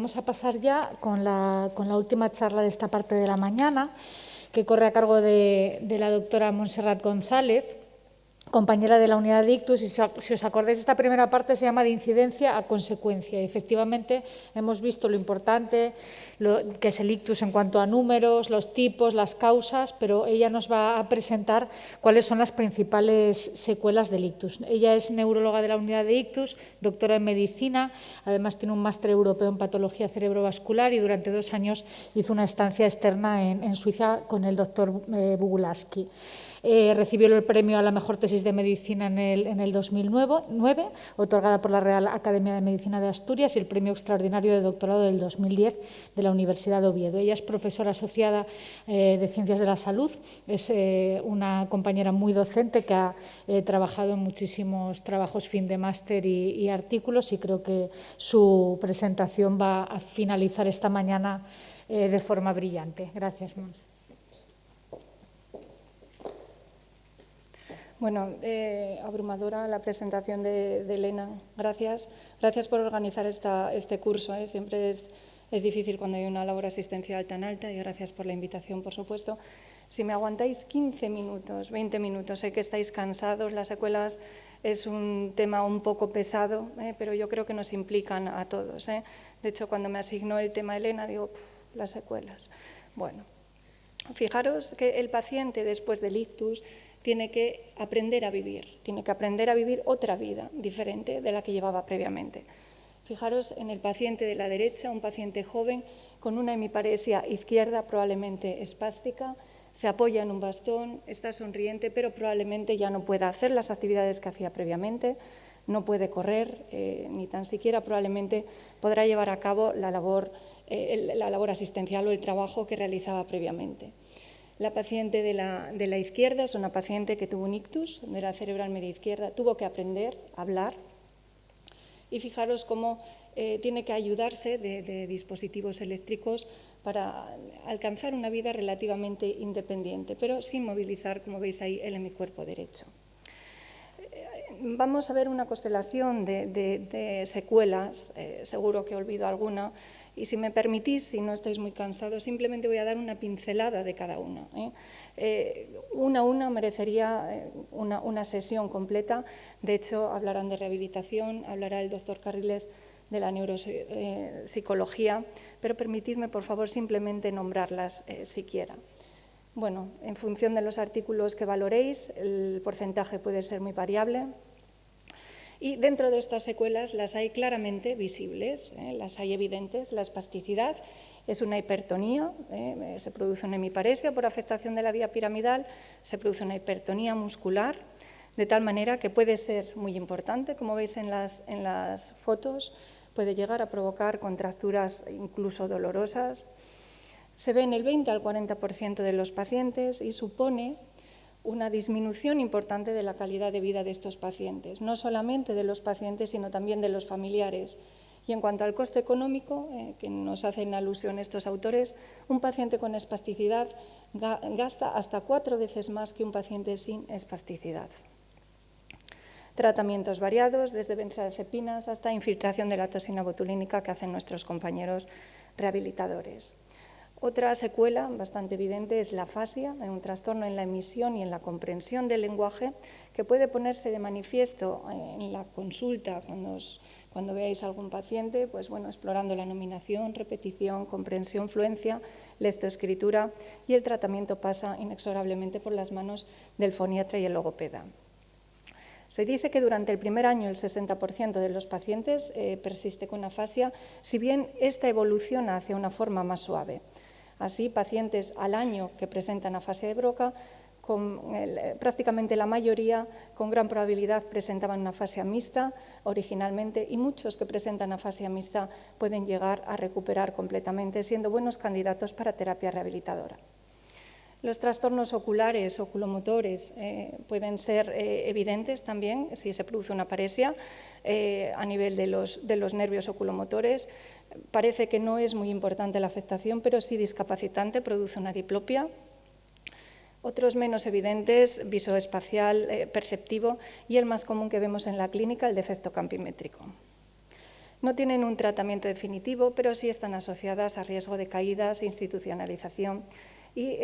vamos a pasar ya con la última charla de esta parte de la mañana, que corre a cargo de la doctora Montserrat González, compañera de la unidad de ictus, y si os acordáis, esta primera parte se llama de incidencia a consecuencia. Y efectivamente hemos visto lo importante que es el ictus en cuanto a números, los tipos, las causas, pero ella nos va a presentar cuáles son las principales secuelas del ictus. Ella es neuróloga de la unidad de ictus, doctora en medicina, además tiene un máster europeo en patología cerebrovascular y durante 2 años hizo una estancia externa en Suiza con el doctor Bugulaski. Recibió el premio a la mejor tesis de medicina en el 2009, otorgada por la Real Academia de Medicina de Asturias, y el premio extraordinario de doctorado del 2010 de la Universidad de Oviedo. Ella es profesora asociada de Ciencias de la Salud, es una compañera muy docente que ha trabajado en muchísimos trabajos fin de máster y artículos, y creo que su presentación va a finalizar esta mañana de forma brillante. Gracias, Mons. Bueno, abrumadora la presentación de Elena. Gracias por organizar este curso. Siempre es difícil cuando hay una labor asistencial tan alta, y gracias por la invitación, por supuesto. Si me aguantáis 15 minutos, 20 minutos, sé que estáis cansados, las secuelas es un tema un poco pesado, pero yo creo que nos implican a todos. De hecho, cuando me asignó el tema Elena, digo, las secuelas. Bueno, fijaros que el paciente después del ictus tiene que aprender a vivir otra vida diferente de la que llevaba previamente. Fijaros en el paciente de la derecha, un paciente joven con una hemiparesia izquierda probablemente espástica, se apoya en un bastón, está sonriente, pero probablemente ya no pueda hacer las actividades que hacía previamente, no puede correr, ni tan siquiera probablemente podrá llevar a cabo la labor asistencial o el trabajo que realizaba previamente. La paciente de la izquierda es una paciente que tuvo un ictus de la cerebral media izquierda, tuvo que aprender a hablar, y fijaros cómo tiene que ayudarse de dispositivos eléctricos para alcanzar una vida relativamente independiente, pero sin movilizar, como veis ahí, el hemicuerpo derecho. Vamos a ver una constelación de secuelas, seguro que olvido alguna. Y si me permitís, si no estáis muy cansados, simplemente voy a dar una pincelada de cada una. Una a una merecería una sesión completa. De hecho, hablarán de rehabilitación, hablará el doctor Carriles de la neuropsicología, pero permitidme, por favor, simplemente nombrarlas siquiera. Bueno, en función de los artículos que valoréis, el porcentaje puede ser muy variable. Y dentro de estas secuelas las hay claramente visibles, las hay evidentes. La espasticidad es una hipertonía, se produce una hemiparesia por afectación de la vía piramidal, se produce una hipertonía muscular, de tal manera que puede ser muy importante, como veis en las fotos, puede llegar a provocar contracturas incluso dolorosas. Se ve en el 20 al 40% de los pacientes y supone una disminución importante de la calidad de vida de estos pacientes, no solamente de los pacientes, sino también de los familiares. Y en cuanto al coste económico, que nos hacen alusión estos autores, un paciente con espasticidad gasta hasta 4 veces más que un paciente sin espasticidad. Tratamientos variados, desde benzodiazepinas hasta infiltración de la toxina botulínica que hacen nuestros compañeros rehabilitadores. Otra secuela bastante evidente es la afasia, un trastorno en la emisión y en la comprensión del lenguaje que puede ponerse de manifiesto en la consulta cuando veáis a algún paciente, pues bueno, explorando la nominación, repetición, comprensión, fluencia, lectoescritura, y el tratamiento pasa inexorablemente por las manos del foniatra y el logopeda. Se dice que durante el primer año el 60% de los pacientes persiste con afasia, si bien esta evoluciona hacia una forma más suave. Así, pacientes al año que presentan afasia de Broca, prácticamente la mayoría con gran probabilidad presentaban una afasia mixta originalmente, y muchos que presentan afasia mixta pueden llegar a recuperar completamente, siendo buenos candidatos para terapia rehabilitadora. Los trastornos oculares, oculomotores, pueden ser evidentes también si se produce una paresia a nivel de los nervios oculomotores. Parece que no es muy importante la afectación, pero sí discapacitante, produce una diplopia. Otros menos evidentes, visoespacial, perceptivo, y el más común que vemos en la clínica, el defecto campimétrico. No tienen un tratamiento definitivo, pero sí están asociadas a riesgo de caídas, institucionalización y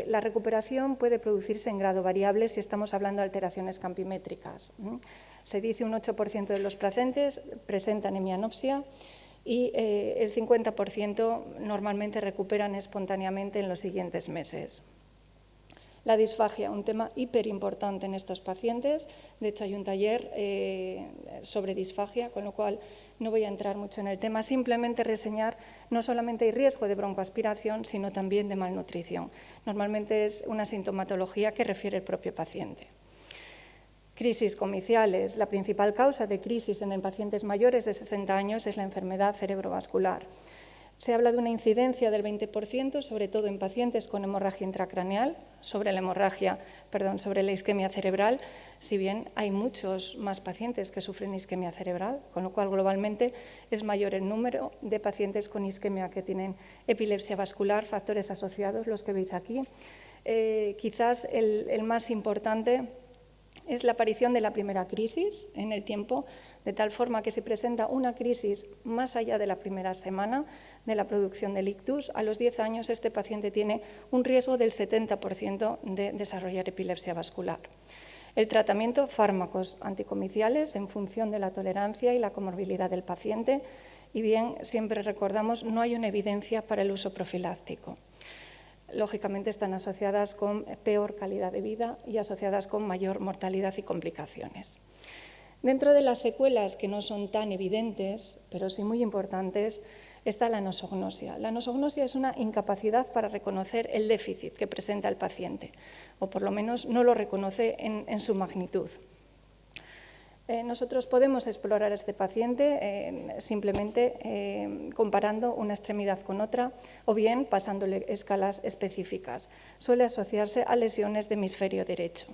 la recuperación puede producirse en grado variable si estamos hablando de alteraciones campimétricas. Se dice un 8% de los pacientes presentan hemianopsia y el 50% normalmente recuperan espontáneamente en los siguientes meses. La disfagia, un tema hiperimportante en estos pacientes. De hecho, hay un taller sobre disfagia, con lo cual no voy a entrar mucho en el tema. Simplemente reseñar, no solamente hay riesgo de broncoaspiración, sino también de malnutrición. Normalmente es una sintomatología que refiere el propio paciente. Crisis comiciales. La principal causa de crisis en pacientes mayores de 60 años es la enfermedad cerebrovascular. Se habla de una incidencia del 20%, sobre todo en pacientes con hemorragia intracraneal, sobre la isquemia cerebral, si bien hay muchos más pacientes que sufren isquemia cerebral, con lo cual globalmente es mayor el número de pacientes con isquemia que tienen epilepsia vascular, factores asociados, los que veis aquí. Quizás el más importante es la aparición de la primera crisis en el tiempo, de tal forma que se presenta una crisis más allá de la primera semana de la producción del ictus. A los 10 años este paciente tiene un riesgo del 70% de desarrollar epilepsia vascular. El tratamiento, fármacos anticomiciales en función de la tolerancia y la comorbilidad del paciente. Y bien, siempre recordamos, no hay una evidencia para el uso profiláctico. Lógicamente están asociadas con peor calidad de vida y asociadas con mayor mortalidad y complicaciones. Dentro de las secuelas que no son tan evidentes, pero sí muy importantes, está la nosognosia. La nosognosia es una incapacidad para reconocer el déficit que presenta el paciente, o por lo menos no lo reconoce en su magnitud. Nosotros podemos explorar a este paciente simplemente comparando una extremidad con otra o bien pasándole escalas específicas. Suele asociarse a lesiones de hemisferio derecho.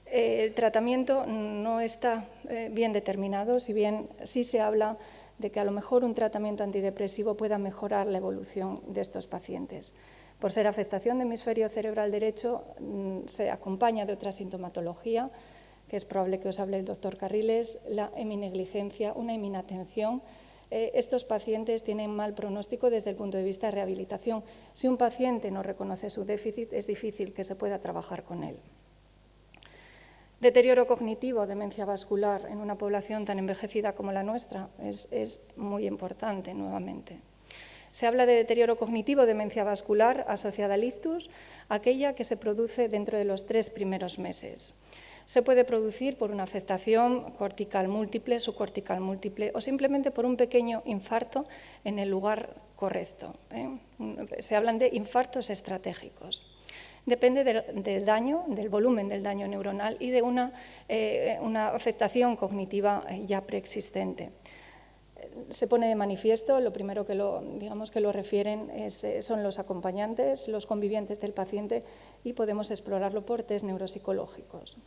El tratamiento no está bien determinado, si bien sí se habla de que a lo mejor un tratamiento antidepresivo pueda mejorar la evolución de estos pacientes. Por ser afectación de hemisferio cerebral derecho, se acompaña de otra sintomatología, que es probable que os hable el doctor Carriles, la heminegligencia, una heminatención. Estos pacientes tienen mal pronóstico desde el punto de vista de rehabilitación. Si un paciente no reconoce su déficit, es difícil que se pueda trabajar con él. Deterioro cognitivo, demencia vascular en una población tan envejecida como la nuestra es muy importante nuevamente. Se habla de deterioro cognitivo, demencia vascular asociada al ictus, aquella que se produce dentro de los 3 primeros meses. Se puede producir por una afectación cortical múltiple, subcortical múltiple o simplemente por un pequeño infarto en el lugar correcto. Se hablan de infartos estratégicos. Depende del daño, del volumen del daño neuronal y de una afectación cognitiva ya preexistente. Se pone de manifiesto, lo primero que lo refieren son los acompañantes, los convivientes del paciente y podemos explorarlo por test neuropsicológicos.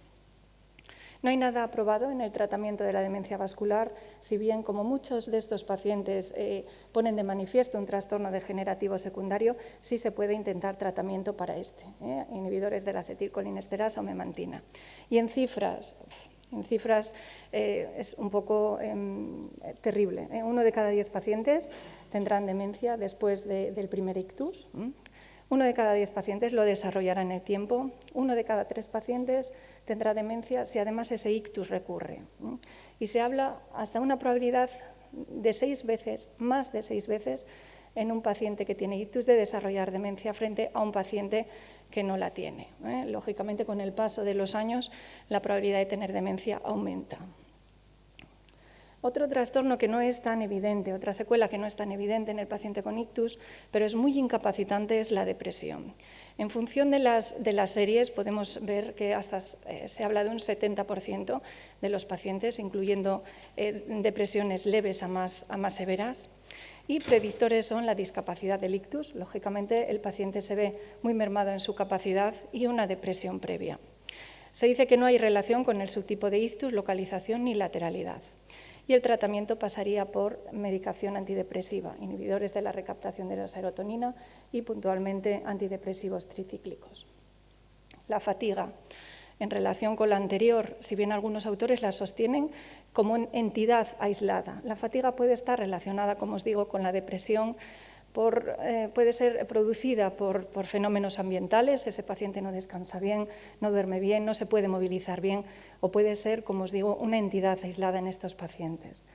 No hay nada aprobado en el tratamiento de la demencia vascular, si bien como muchos de estos pacientes ponen de manifiesto un trastorno degenerativo secundario, sí se puede intentar tratamiento para inhibidores de la acetilcolinesterasa o memantina. Y en cifras es un poco terrible. 1 de cada 10 pacientes tendrán demencia después del primer ictus. 1 de cada 10 pacientes lo desarrollará en el tiempo, 1 de cada 3 pacientes tendrá demencia si además ese ictus recurre. Y se habla hasta una probabilidad de 6 veces, más de 6 veces, en un paciente que tiene ictus de desarrollar demencia frente a un paciente que no la tiene. Lógicamente, con el paso de los años, la probabilidad de tener demencia aumenta. Otro trastorno que no es tan evidente, otra secuela que no es tan evidente en el paciente con ictus, pero es muy incapacitante, es la depresión. En función de las series podemos ver que hasta se habla de un 70% de los pacientes, incluyendo depresiones leves a más severas. Y predictores son la discapacidad del ictus. Lógicamente, el paciente se ve muy mermado en su capacidad y una depresión previa. Se dice que no hay relación con el subtipo de ictus, localización ni lateralidad. Y el tratamiento pasaría por medicación antidepresiva, inhibidores de la recaptación de la serotonina y puntualmente antidepresivos tricíclicos. La fatiga. en relación con la anterior, si bien algunos autores la sostienen como una entidad aislada. La fatiga puede estar relacionada, como os digo, con la depresión, puede ser producida por fenómenos ambientales, ese paciente no descansa bien, no duerme bien, no se puede movilizar bien, o puede ser, como os digo, una entidad aislada en estos pacientes.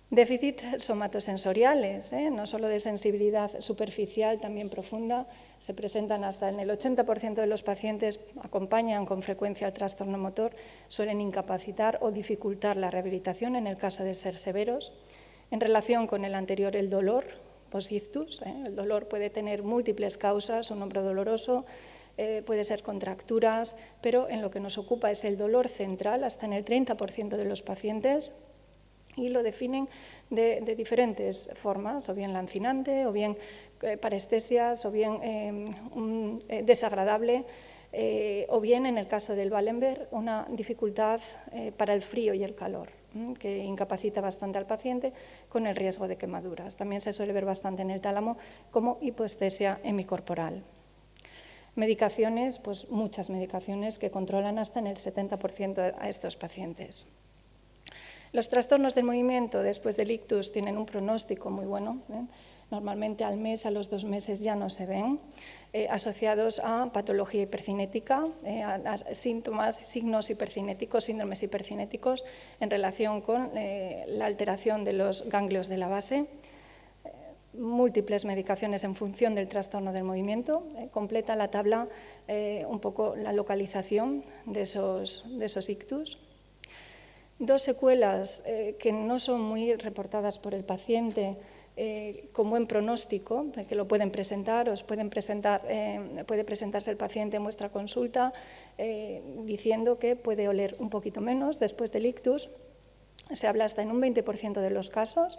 Déficits somatosensoriales, no solo de sensibilidad superficial, también profunda, se presentan hasta en el 80% de los pacientes, acompañan con frecuencia el trastorno motor, suelen incapacitar o dificultar la rehabilitación en el caso de ser severos. En relación con el anterior, el dolor post-ictus, el dolor puede tener múltiples causas, un hombro doloroso, puede ser contracturas, pero en lo que nos ocupa es el dolor central, hasta en el 30% de los pacientes, y lo definen de diferentes formas, o bien lancinante, o bien parestesias, o bien desagradable, o bien, en el caso del Wallenberg, una dificultad para el frío y el calor, que incapacita bastante al paciente con el riesgo de quemaduras. También se suele ver bastante en el tálamo como hipoestesia hemicorporal. Medicaciones, pues muchas medicaciones que controlan hasta en el 70% a estos pacientes. Los trastornos del movimiento después del ictus tienen un pronóstico muy bueno. Normalmente al mes, a los 2 meses ya no se ven, asociados a patología hipercinética, a síntomas, signos hipercinéticos, síndromes hipercinéticos en relación con la alteración de los ganglios de la base. Múltiples medicaciones en función del trastorno del movimiento. Completa la tabla un poco la localización de esos ictus. 2 secuelas que no son muy reportadas por el paciente con buen pronóstico, que lo pueden presentar, puede presentarse el paciente en vuestra consulta diciendo que puede oler un poquito menos después del ictus. Se habla hasta en un 20% de los casos,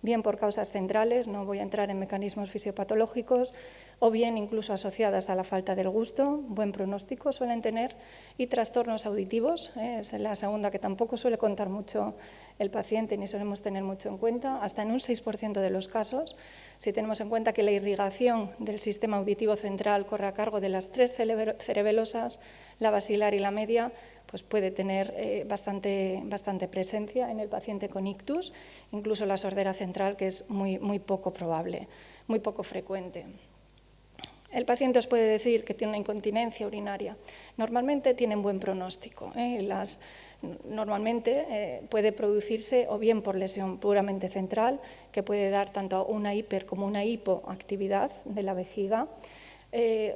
bien por causas centrales, no voy a entrar en mecanismos fisiopatológicos, o bien incluso asociadas a la falta del gusto, buen pronóstico suelen tener, y trastornos auditivos, es la segunda que tampoco suele contar mucho el paciente ni solemos tener mucho en cuenta, hasta en un 6% de los casos, si tenemos en cuenta que la irrigación del sistema auditivo central corre a cargo de las 3 cerebelosas, la basilar y la media, pues puede tener bastante presencia en el paciente con ictus, incluso la sordera central, que es muy poco probable, muy poco frecuente. El paciente os puede decir que tiene una incontinencia urinaria. Normalmente tienen buen pronóstico. Normalmente puede producirse o bien por lesión puramente central, que puede dar tanto una hiper como una hipoactividad de la vejiga,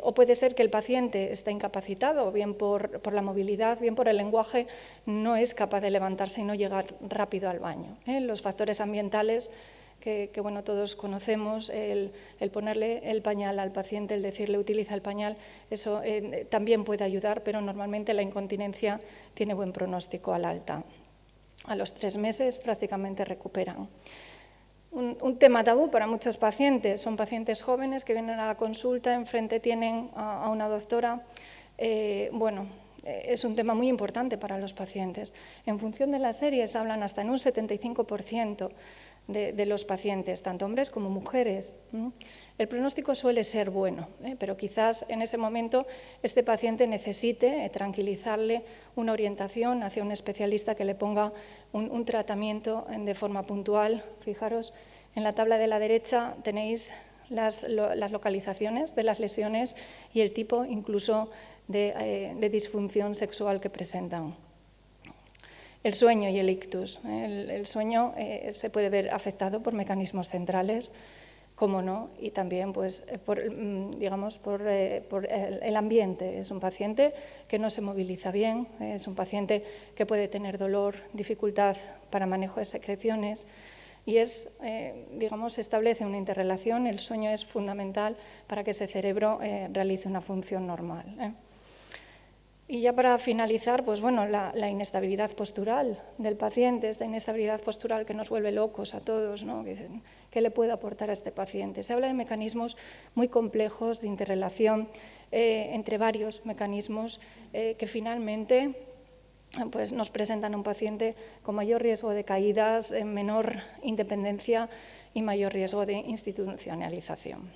o puede ser que el paciente esté incapacitado, bien por la movilidad, bien por el lenguaje, no es capaz de levantarse y no llegar rápido al baño. Los factores ambientales que bueno, todos conocemos, el ponerle el pañal al paciente, el decirle utiliza el pañal, eso también puede ayudar, pero normalmente la incontinencia tiene buen pronóstico al alta. A los 3 meses prácticamente recuperan. Un tema tabú para muchos pacientes, son pacientes jóvenes que vienen a la consulta, enfrente tienen a una doctora, es un tema muy importante para los pacientes. En función de las series hablan hasta en un 75% de los pacientes, tanto hombres como mujeres. El pronóstico suele ser bueno, pero quizás en ese momento este paciente necesite tranquilizarle, una orientación hacia un especialista que le ponga un tratamiento de forma puntual. Fijaros, en la tabla de la derecha tenéis las localizaciones de las lesiones y el tipo incluso de disfunción sexual que presentan. El sueño y el ictus. El sueño se puede ver afectado por mecanismos centrales, como no, y también pues, por el ambiente. Es un paciente que no se moviliza bien, es un paciente que puede tener dolor, dificultad para manejo de secreciones, y establece una interrelación. El sueño es fundamental para que ese cerebro realice una función normal. Y ya para finalizar, pues bueno, la inestabilidad postural del paciente, esta inestabilidad postural que nos vuelve locos a todos, ¿no? ¿Qué le puede aportar a este paciente? Se habla de mecanismos muy complejos de interrelación entre varios mecanismos que finalmente pues nos presentan a un paciente con mayor riesgo de caídas, menor independencia y mayor riesgo de institucionalización.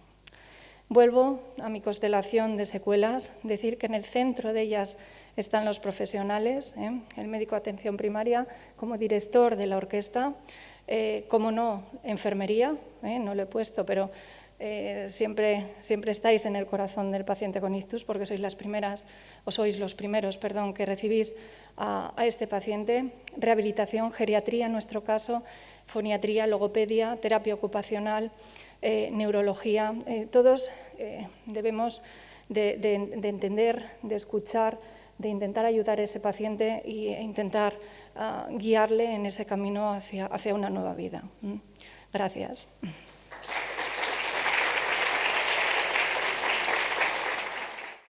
Vuelvo a mi constelación de secuelas, decir que en el centro de ellas están los profesionales, el médico de atención primaria como director de la orquesta, como no, enfermería, no lo he puesto, pero siempre estáis en el corazón del paciente con ictus porque sois las primeras, o sois los primeros, perdón, que recibís a este paciente. Rehabilitación, geriatría en nuestro caso, foniatría, logopedia, terapia ocupacional, neurología. Todos debemos de entender, de escuchar, de intentar ayudar a ese paciente e intentar guiarle en ese camino hacia una nueva vida. Gracias.